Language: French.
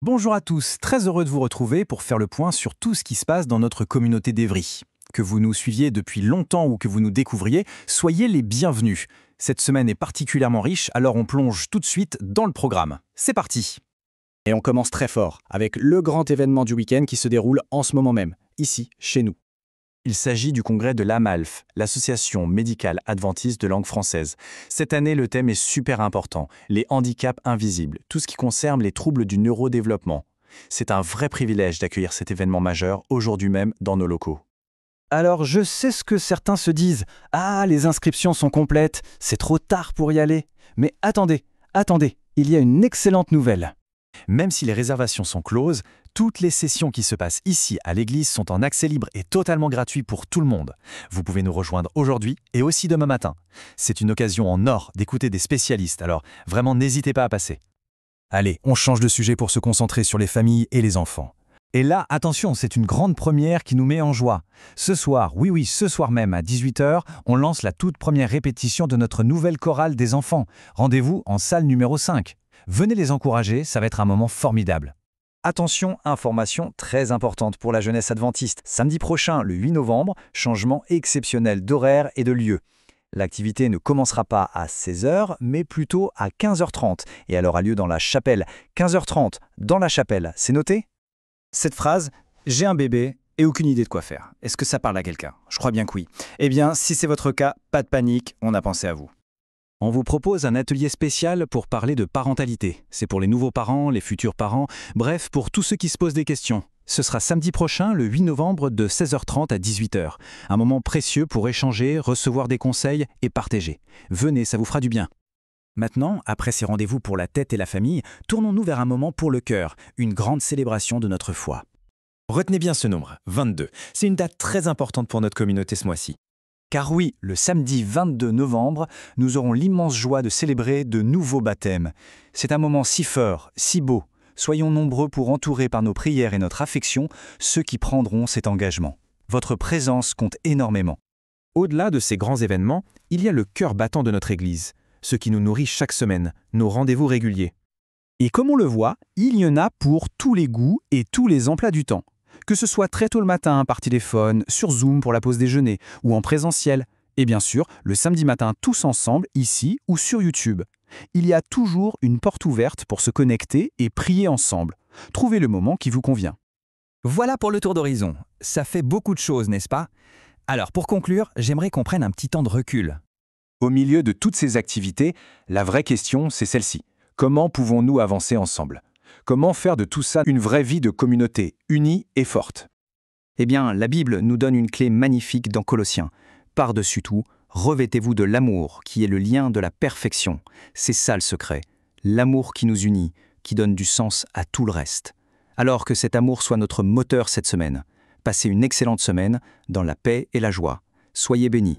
Bonjour à tous, très heureux de vous retrouver pour faire le point sur tout ce qui se passe dans notre communauté d'Evry. Que vous nous suiviez depuis longtemps ou que vous nous découvriez, soyez les bienvenus. Cette semaine est particulièrement riche, alors on plonge tout de suite dans le programme. C'est parti! Et on commence très fort, avec le grand événement du week-end qui se déroule en ce moment même, ici, chez nous. Il s'agit du congrès de l'AMALF, l'Association médicale adventiste de langue française. Cette année, le thème est super important, les handicaps invisibles, tout ce qui concerne les troubles du neurodéveloppement. C'est un vrai privilège d'accueillir cet événement majeur aujourd'hui même dans nos locaux. Alors je sais ce que certains se disent. Ah, les inscriptions sont complètes, c'est trop tard pour y aller. Mais attendez, il y a une excellente nouvelle. Même si les réservations sont closes, toutes les sessions qui se passent ici à l'église sont en accès libre et totalement gratuit pour tout le monde. Vous pouvez nous rejoindre aujourd'hui et aussi demain matin. C'est une occasion en or d'écouter des spécialistes, alors vraiment n'hésitez pas à passer. Allez, on change de sujet pour se concentrer sur les familles et les enfants. Et là, attention, c'est une grande première qui nous met en joie. Ce soir, oui, ce soir même à 18h, on lance la toute première répétition de notre nouvelle chorale des enfants. Rendez-vous en salle numéro 5. Venez les encourager, ça va être un moment formidable. Attention, information très importante pour la jeunesse adventiste. Samedi prochain, le 8 novembre, changement exceptionnel d'horaire et de lieu. L'activité ne commencera pas à 16h, mais plutôt à 15h30 et elle aura lieu dans la chapelle. 15h30, dans la chapelle, c'est noté ? Cette phrase « j'ai un bébé et aucune idée de quoi faire », est-ce que ça parle à quelqu'un? Je crois bien que oui. Eh bien, si c'est votre cas, pas de panique, on a pensé à vous. On vous propose un atelier spécial pour parler de parentalité. C'est pour les nouveaux parents, les futurs parents, bref, pour tous ceux qui se posent des questions. Ce sera samedi prochain, le 8 novembre, de 16h30 à 18h. Un moment précieux pour échanger, recevoir des conseils et partager. Venez, ça vous fera du bien. Maintenant, après ces rendez-vous pour la tête et la famille, tournons-nous vers un moment pour le cœur, une grande célébration de notre foi. Retenez bien ce nombre, 22. C'est une date très importante pour notre communauté ce mois-ci. Car oui, le samedi 22 novembre, nous aurons l'immense joie de célébrer de nouveaux baptêmes. C'est un moment si fort, si beau. Soyons nombreux pour entourer par nos prières et notre affection ceux qui prendront cet engagement. Votre présence compte énormément. Au-delà de ces grands événements, il y a le cœur battant de notre Église, ce qui nous nourrit chaque semaine, nos rendez-vous réguliers. Et comme on le voit, il y en a pour tous les goûts et tous les emplois du temps. Que ce soit très tôt le matin par téléphone, sur Zoom pour la pause déjeuner, ou en présentiel, et bien sûr, le samedi matin tous ensemble, ici ou sur YouTube. Il y a toujours une porte ouverte pour se connecter et prier ensemble. Trouvez le moment qui vous convient. Voilà pour le tour d'horizon. Ça fait beaucoup de choses, n'est-ce pas? Alors, pour conclure, j'aimerais qu'on prenne un petit temps de recul. Au milieu de toutes ces activités, la vraie question, c'est celle-ci. Comment pouvons-nous avancer ensemble? Comment faire de tout ça une vraie vie de communauté, unie et forte? Eh bien, la Bible nous donne une clé magnifique dans Colossiens. Par-dessus tout, revêtez-vous de l'amour, qui est le lien de la perfection. C'est ça le secret. L'amour qui nous unit, qui donne du sens à tout le reste. Alors que cet amour soit notre moteur cette semaine. Passez une excellente semaine dans la paix et la joie. Soyez bénis.